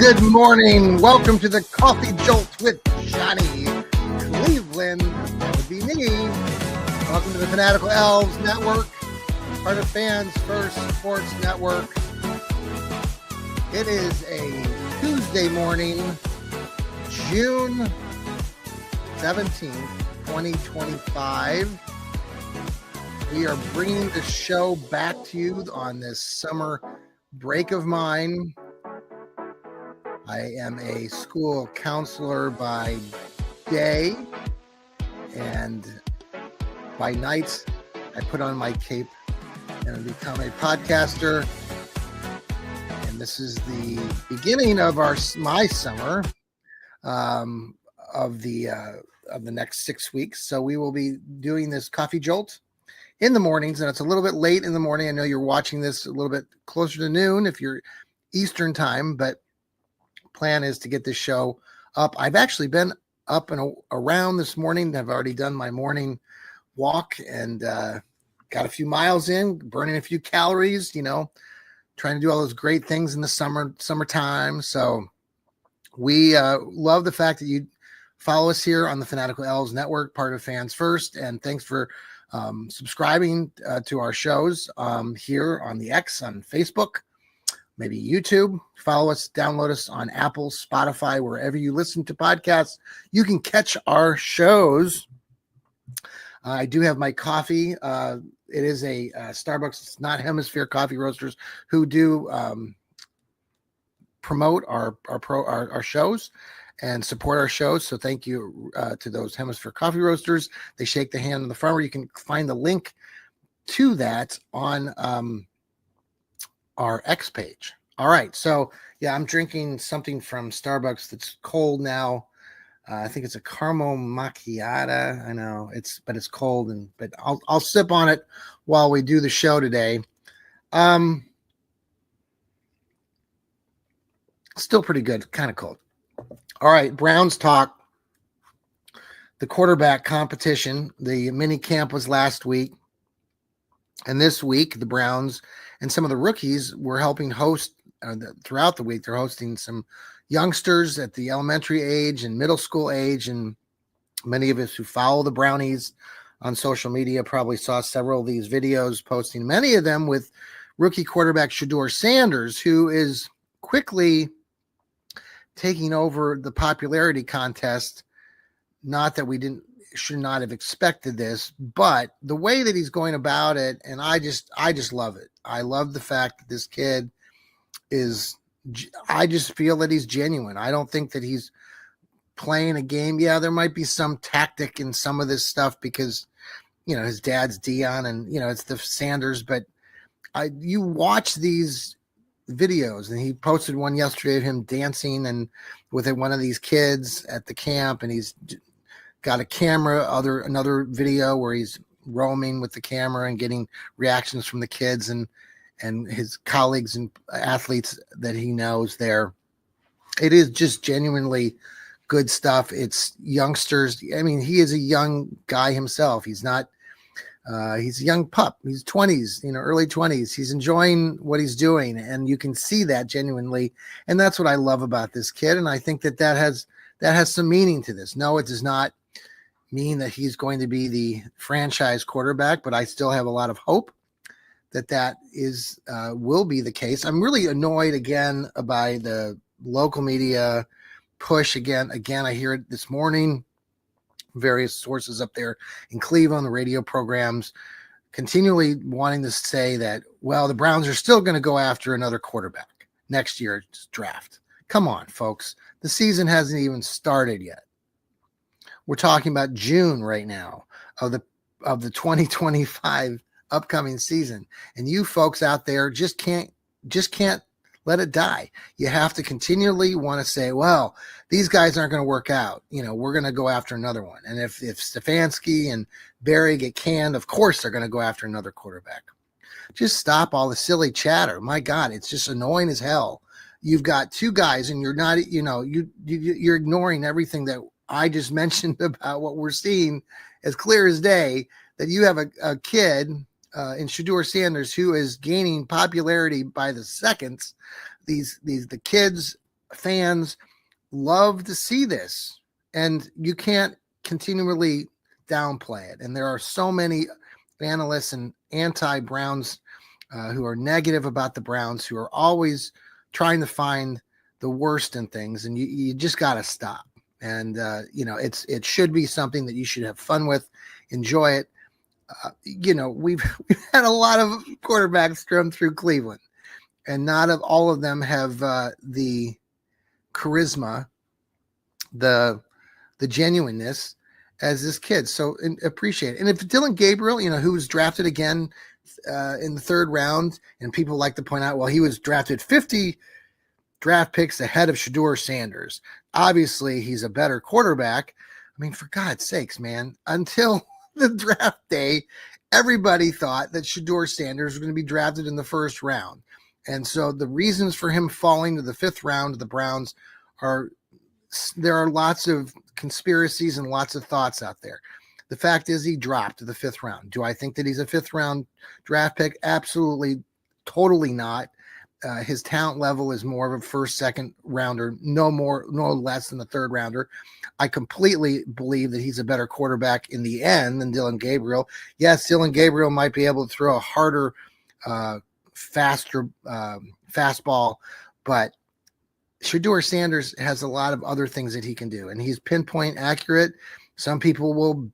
Good morning. Welcome to the Coffee Jolt with Johnny Cleveland. That would be me. Welcome to the Fanatical Elves Network, part of Fans First Sports Network. It is a Tuesday morning, June 17th, 2025. We are bringing the show back to you on this summer break of mine. I am a school counselor by day, and by night I put on my cape and become a podcaster. And this is the beginning of my summer of the next 6 weeks. So we will be doing this Coffee Jolt in the mornings, and it's a little bit late in the morning. I know you're watching this a little bit closer to noon if you're Eastern time, but plan is to get this show up. I've actually been up and around this morning. I've already done my morning walk and got a few miles in, burning a few calories, trying to do all those great things in the summertime. So we love the fact that you follow us here on the Fanatical Elves Network, part of Fans First. And thanks for subscribing to our shows here on the X, on Facebook, maybe YouTube. Follow us, download us on Apple, Spotify, wherever you listen to podcasts. You can catch our shows. I do have my coffee. It is a Starbucks. It's not Hemisphere Coffee Roasters who do promote our shows and support our shows. So thank you to those Hemisphere Coffee Roasters. They shake the hand of the farmer. You can find the link to that on our X page. All right. So yeah, I'm drinking something from Starbucks that's cold now. I think it's a caramel macchiato. I know it's cold, but I'll sip on it while we do the show today. Still pretty good, kind of cold. All right. Browns talk. The quarterback competition. The mini camp was last week. And this week, the Browns and some of the rookies were helping host throughout the week. They're hosting some youngsters at the elementary age and middle school age. And many of us who follow the Brownies on social media probably saw several of these videos posting, many of them with rookie quarterback Shedeur Sanders, who is quickly taking over the popularity contest. Not that we should not have expected this, but the way that he's going about it, and I just love it. I love the fact that this kid I just feel that he's genuine. I don't think that he's playing a game. Yeah, there might be some tactic in some of this stuff because, his dad's Dion and, it's the Sanders, but you watch these videos, and he posted one yesterday of him dancing and with one of these kids at the camp, and he's got a camera, another video where he's roaming with the camera and getting reactions from the kids and his colleagues and athletes that he knows there. It is just genuinely good stuff. It's youngsters. I mean, he is a young guy himself. He's not, he's a young pup. He's 20s, early 20s. He's enjoying what he's doing, and you can see that genuinely. And that's what I love about this kid. And I think that has some meaning to this. No, it does not mean that he's going to be the franchise quarterback, but I still have a lot of hope that is will be the case. I'm really annoyed again by the local media push again. I hear it this morning, various sources up there in Cleveland, the radio programs, continually wanting to say that, well, the Browns are still going to go after another quarterback next year's draft. Come on, folks. The season hasn't even started yet. We're talking about June right now of the 2025 upcoming season. And you folks out there just can't let it die. You have to continually want to say, well, these guys aren't going to work out. We're going to go after another one. And if Stefanski and Barry get canned, of course they're going to go after another quarterback. Just stop all the silly chatter. My God, it's just annoying as hell. You've got two guys and you're not, you're ignoring everything that I just mentioned about what we're seeing as clear as day, that you have a kid in Shedeur Sanders who is gaining popularity by the seconds. The kids fans love to see this, and you can't continually downplay it. And there are so many analysts and anti-Browns who are negative about the Browns, who are always trying to find the worst in things, and you just got to stop. And it should be something that you should have fun with, enjoy it. We've had a lot of quarterbacks come through Cleveland, and not of all of them have the charisma, the genuineness as this kid. So appreciate it. And if Dylan Gabriel, who was drafted again in the third round, and people like to point out, well, he was drafted 50 draft picks ahead of Shedeur Sanders. Obviously, he's a better quarterback. I mean, for God's sakes, man, until the draft day, everybody thought that Shedeur Sanders was going to be drafted in the first round. And so the reasons for him falling to the fifth round of the Browns there are lots of conspiracies and lots of thoughts out there. The fact is he dropped to the fifth round. Do I think that he's a fifth round draft pick? Absolutely, totally not. His talent level is more of a first, second rounder, no less than a third rounder. I completely believe that he's a better quarterback in the end than Dylan Gabriel. Yes, Dylan Gabriel might be able to throw a harder, faster fastball, but Shedeur Sanders has a lot of other things that he can do, and he's pinpoint accurate. Some people will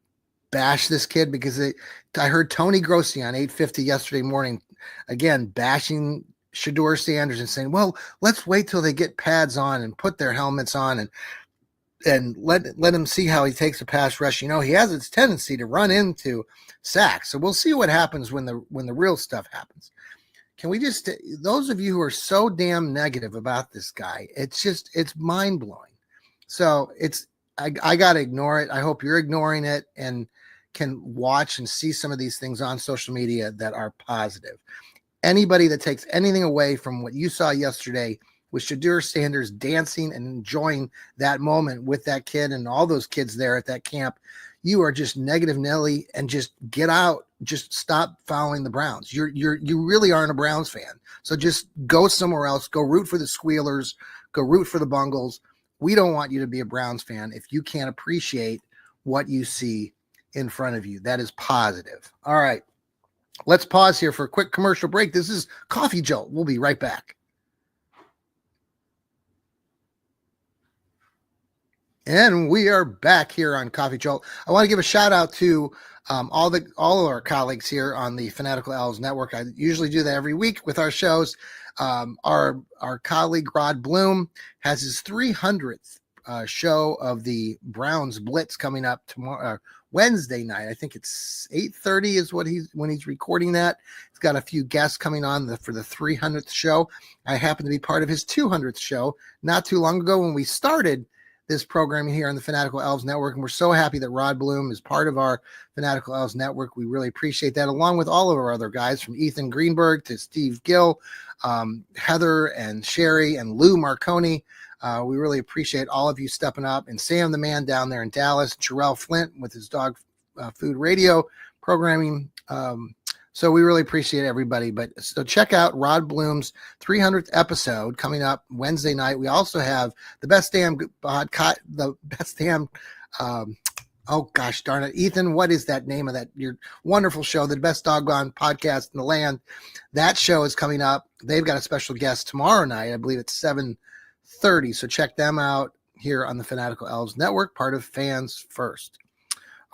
bash this kid because I heard Tony Grossi on 850 yesterday morning, again, bashing Shedeur Sanders and saying, well, let's wait till they get pads on and put their helmets on and let him see how he takes a pass rush. He has its tendency to run into sacks. So we'll see what happens when the real stuff happens. Can we just, those of you who are so damn negative about this guy, it's mind blowing. So I got to ignore it. I hope you're ignoring it and can watch and see some of these things on social media that are positive. Anybody that takes anything away from what you saw yesterday with Shedeur Sanders dancing and enjoying that moment with that kid and all those kids there at that camp, you are just negative Nelly, and just get out. Just stop following the Browns. You really aren't a Browns fan. So just go somewhere else. Go root for the Squealers. Go root for the Bungles. We don't want you to be a Browns fan if you can't appreciate what you see in front of you. That is positive. All right. Let's pause here for a quick commercial break. This is Coffee Jolt. We'll be right back. And we are back here on Coffee Jolt. I want to give a shout out to all of our colleagues here on the Fanatical Elves Network. I usually do that every week with our shows. Our colleague Rod Bloom has his 300th show of the Browns Blitz coming up tomorrow, Wednesday night. I think it's 8:30 is when he's recording that. He's got a few guests coming on for the 300th show. I happen to be part of his 200th show not too long ago when we started this programming here on the Fanatical Elves Network, and we're so happy that Rod Bloom is part of our Fanatical Elves Network. We really appreciate that, along with all of our other guys, from Ethan Greenberg to Steve Gill, Heather and Sherry and Lou Marconi. We really appreciate all of you stepping up, and Sam the man down there in Dallas, Jarrell Flint with his dog food radio programming. So we really appreciate everybody. So check out Rod Bloom's 300th episode coming up Wednesday night. We also have the best damn oh gosh darn it, Ethan, what is that name of your wonderful show, the best doggone podcast in the land? That show is coming up. They've got a special guest tomorrow night. I believe it's 7:30. So check them out here on the Fanatical Elves Network, part of Fans First.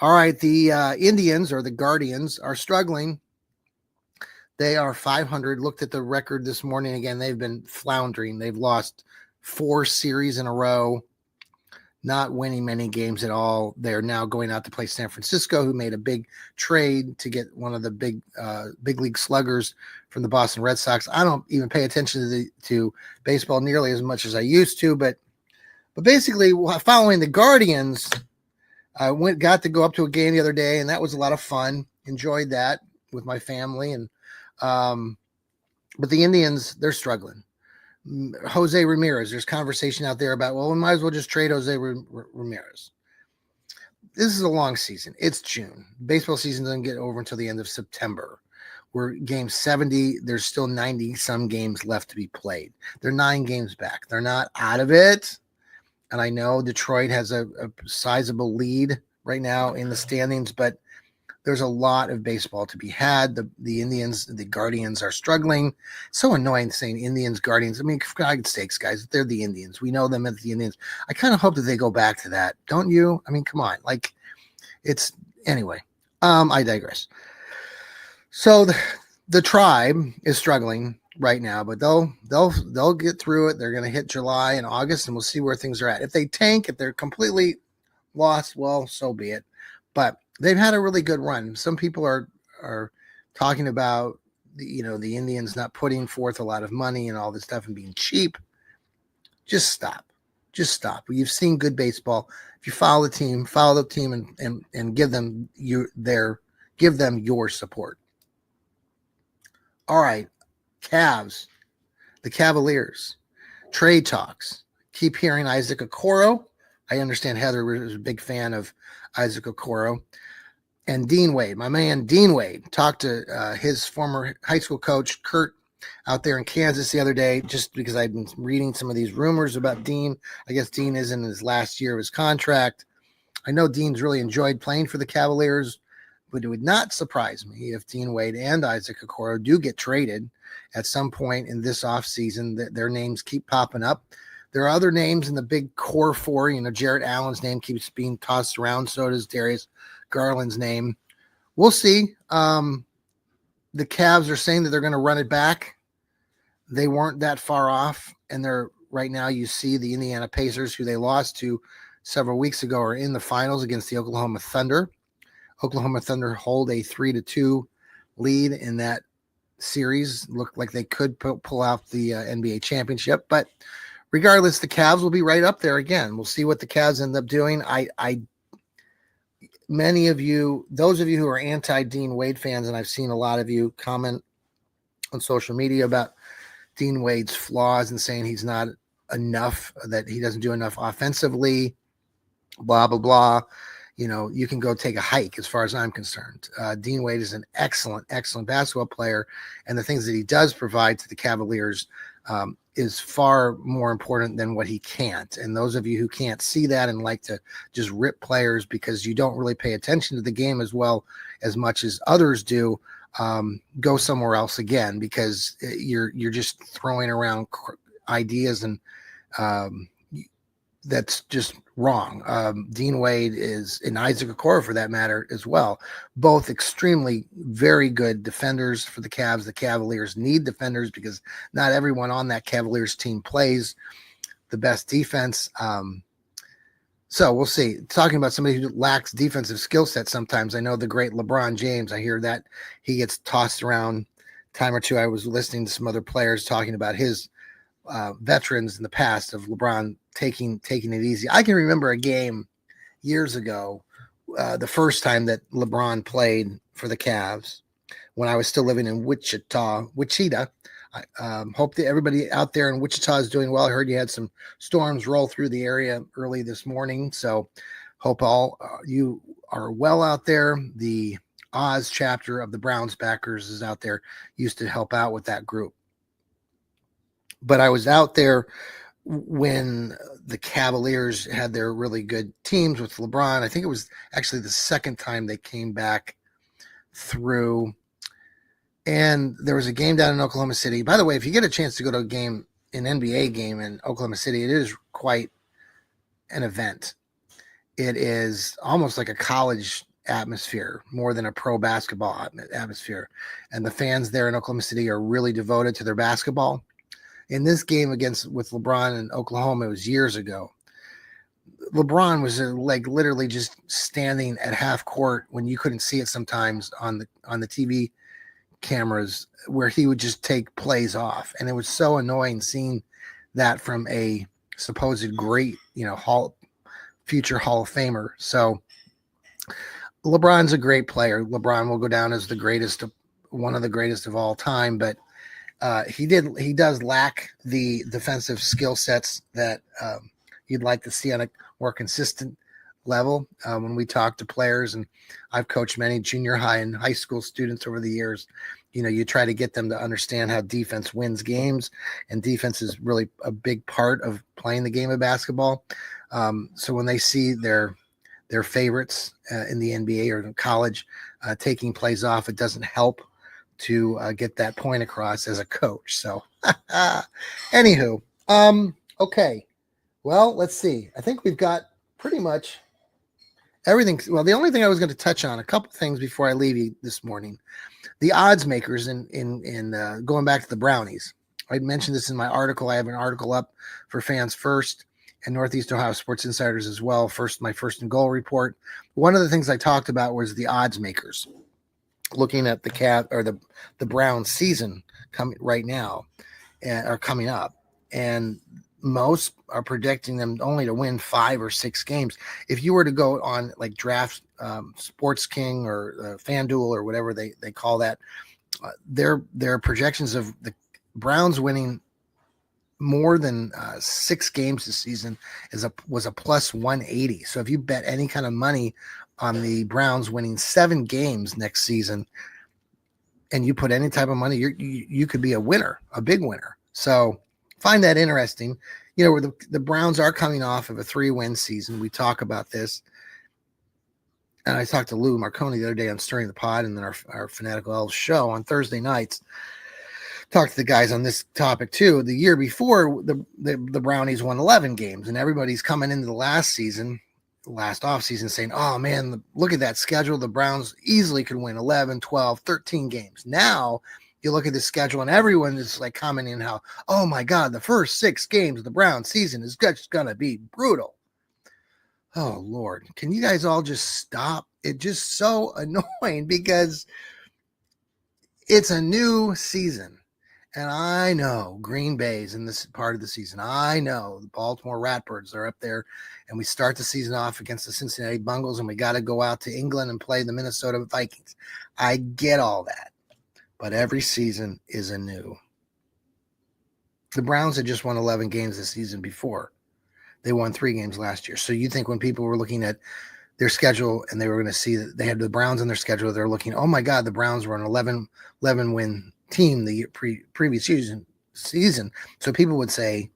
All right, the Indians, or the Guardians, are struggling. They are 500. Looked at the record this morning again. They've been floundering. They've lost 4 series in a row, not winning many games at all. They're now going out to play San Francisco, who made a big trade to get one of the big league sluggers from the Boston Red Sox. I don't even pay attention to baseball nearly as much as I used to, but basically, following the Guardians, I got to go up to a game the other day, and that was a lot of fun. Enjoyed that with my family, and but the Indians, they're struggling. Jose Ramirez, there's conversation out there about, well, we might as well just trade Jose Ramirez. This is a long season. It's June. Baseball season doesn't get over until the end of September. We're game 70. There's still 90 some games left to be played. They're 9 games back. They're not out of it. And I know Detroit has a sizable lead right now in the standings, but there's a lot of baseball to be had. The Indians, the Guardians are struggling. So annoying saying Indians, Guardians. I mean, for God's sakes, guys, they're the Indians. We know them as the Indians. I kind of hope that they go back to that. Don't you? I mean, come on. Like, it's anyway. I digress. So the Tribe is struggling right now, but they'll get through it. They're going to hit July and August, and we'll see where things are at. If they tank, if they're completely lost, well, so be it. But they've had a really good run. Some people are talking about the Indians not putting forth a lot of money and all this stuff and being cheap. Just stop. You've seen good baseball. If you follow the team and give them your support. All right, Cavs, the Cavaliers, trade talks. Keep hearing Isaac Okoro. I understand Heather was a big fan of Isaac Okoro. And Dean Wade, my man Dean Wade, talked to his former high school coach, Kurt, out there in Kansas the other day, just because I've been reading some of these rumors about Dean. I guess Dean is in his last year of his contract. I know Dean's really enjoyed playing for the Cavaliers, but it would not surprise me if Dean Wade and Isaac Okoro do get traded at some point in this offseason. That their names keep popping up. There are other names in the big core four. Jarrett Allen's name keeps being tossed around. So does Darius Garland's name. We'll see. The Cavs are saying that they're going to run it back. They weren't that far off. And they're right now, you see the Indiana Pacers, who they lost to several weeks ago, are in the finals against the Oklahoma Thunder. Oklahoma Thunder hold a 3-2 lead in that series. Looked like they could pull out the NBA championship, but regardless, the Cavs will be right up there again. We'll see what the Cavs end up doing. Many of you, those of you who are anti-Dean Wade fans, and I've seen a lot of you comment on social media about Dean Wade's flaws and saying he's not enough, that he doesn't do enough offensively, blah, blah, blah. You can go take a hike as far as I'm concerned. Dean Wade is an excellent, excellent basketball player, and the things that he does provide to the Cavaliers is far more important than what he can't. And those of you who can't see that and like to just rip players because you don't really pay attention to the game as much as others do, go somewhere else again, because you're just throwing around ideas and that's just wrong. Dean Wade and Isaac Okoro, for that matter, as well, both extremely very good defenders for the Cavs. The Cavaliers need defenders because not everyone on that Cavaliers team plays the best defense. So we'll see. Talking about somebody who lacks defensive skill set sometimes, I know the great LeBron James, I hear that he gets tossed around a time or two. I was listening to some other players talking about his veterans in the past of LeBron taking it easy. I can remember a game years ago, the first time that LeBron played for the Cavs when I was still living in Wichita. I hope that everybody out there in Wichita is doing well. I heard you had some storms roll through the area early this morning, so hope all you are well out there. The Oz chapter of the Browns backers is out there, used to help out with that group. But I was out there when the Cavaliers had their really good teams with LeBron. I think it was actually the second time they came back through. And there was a game down in Oklahoma City. By the way, if you get a chance to go to an NBA game in Oklahoma City, it is quite an event. It is almost like a college atmosphere more than a pro basketball atmosphere. And the fans there in Oklahoma City are really devoted to their basketball. In this game with LeBron in Oklahoma, it was years ago. LeBron was literally just standing at half court when you couldn't see it sometimes on the TV cameras, where he would just take plays off. And it was so annoying seeing that from a supposed great, future Hall of Famer. So LeBron's a great player. LeBron will go down as one of the greatest of all time, but he does lack the defensive skill sets that you'd like to see on a more consistent level. When we talk to players, and I've coached many junior high and high school students over the years, you try to get them to understand how defense wins games, and defense is really a big part of playing the game of basketball. So when they see their favorites in the NBA or in college taking plays off, it doesn't help to get that point across as a coach. So anywho, okay. Well, let's see. I think we've got pretty much everything. Well, the only thing I was going to touch on, a couple things before I leave you this morning, the odds makers in going back to the Brownies. I mentioned this in my article. I have an article up for Fans First and Northeast Ohio Sports Insiders as well. My first and goal report. One of the things I talked about was the odds makers, looking at the Browns season coming right now, are coming up, and most are predicting them only to win 5 or 6 games. If you were to go on like Draft, Sports King, or FanDuel, or whatever they call that, their projections of the Browns winning more than 6 games this season was a plus 180. So if you bet any kind of money on the Browns winning 7 games next season, and you put any type of money, you could be a winner, a big winner. So find that interesting. Where the Browns are coming off of a 3-win season. We talk about this. And I talked to Lou Marconi the other day on Stirring the Pod, and then our Fanatical Elves show on Thursday nights. Talked to the guys on this topic too. The year before, the Brownies won 11 games, and everybody's coming into the last offseason saying, oh man, look at that schedule. The Browns easily could win 11, 12, 13 games. Now you look at the schedule, and everyone is like commenting how, oh my God, the first 6 games of the Browns season is just going to be brutal. Oh Lord, can you guys all just stop? It's just so annoying because it's a new season. And I know Green Bay's in this part of the season. I know the Baltimore Ratbirds are up there, and we start the season off against the Cincinnati Bengals, and we got to go out to England and play the Minnesota Vikings. I get all that, but every season is anew. The Browns had just won 11 games this season before. They won 3 games last year. So you think when people were looking at their schedule and they were going to see that they had the Browns on their schedule, they're looking, oh my God, the Browns were an 11 win team the previous season. So people would say,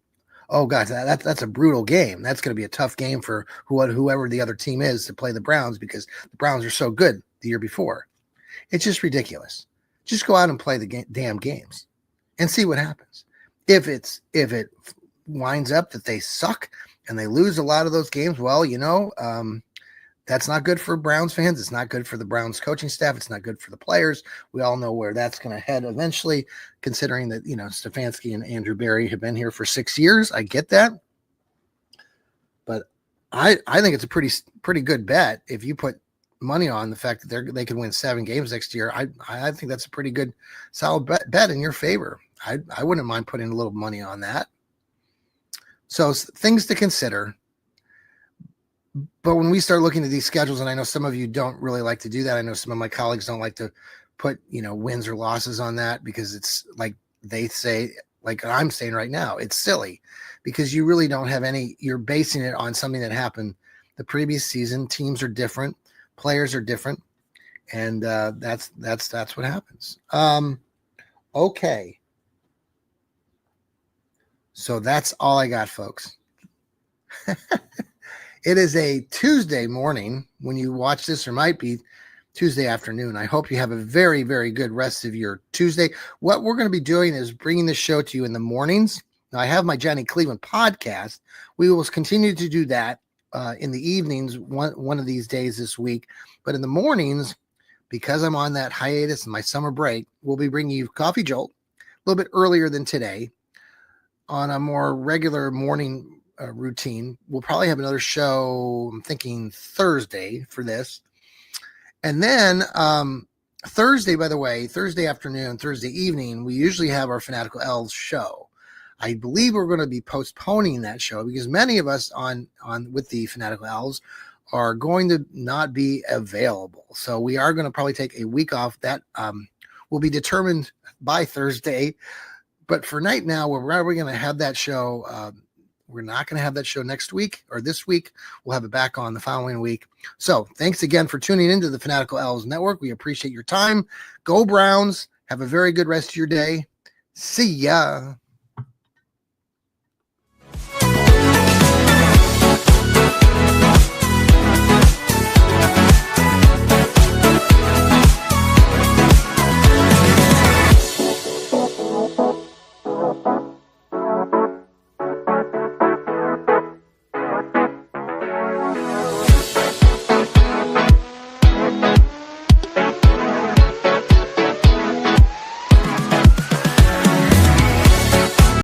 oh gosh, that's a brutal game. That's going to be a tough game for whoever the other team is to play the Browns, because the Browns are so good the year before. It's just ridiculous. Just go out and play the damn games and see what happens. If it winds up that they suck and they lose a lot of those games, well, that's not good for Browns fans. It's not good for the Browns coaching staff. It's not good for the players. We all know where that's going to head eventually, considering that, Stefanski and Andrew Berry have been here for 6 years. I get that. But I think it's a pretty good bet if you put money on the fact that they could win 7 games next year. I think that's a pretty good, solid bet in your favor. I wouldn't mind putting a little money on that. So things to consider. But when we start looking at these schedules, and I know some of you don't really like to do that. I know some of my colleagues don't like to put, wins or losses on that, because it's like they say, like I'm saying right now, it's silly, because you really don't have you're basing it on something that happened the previous season. Teams are different, players are different, and that's what happens. Okay. So that's all I got, folks. It is a Tuesday morning when you watch this, or might be Tuesday afternoon. I hope you have a very, very good rest of your Tuesday. What we're going to be doing is bringing this show to you in the mornings. Now, I have my Johnny Cleveland podcast. We will continue to do that in the evenings one of these days this week. But in the mornings, because I'm on that hiatus and my summer break, we'll be bringing you Coffee Jolt a little bit earlier than today on a more regular morning routine. We'll probably have another show, I'm thinking Thursday for this. And then Thursday, by the way, Thursday afternoon, Thursday evening, we usually have our Fanatical Elves show. I believe we're going to be postponing that show because many of us on with the Fanatical Elves are going to not be available. So we are going to probably take a week off. That will be determined by Thursday. But for right now, we're going to have that show We're not going to have that show next week or this week. We'll have it back on the following week. So thanks again for tuning into the Fanatical Elves Network. We appreciate your time. Go Browns. Have a very good rest of your day. See ya.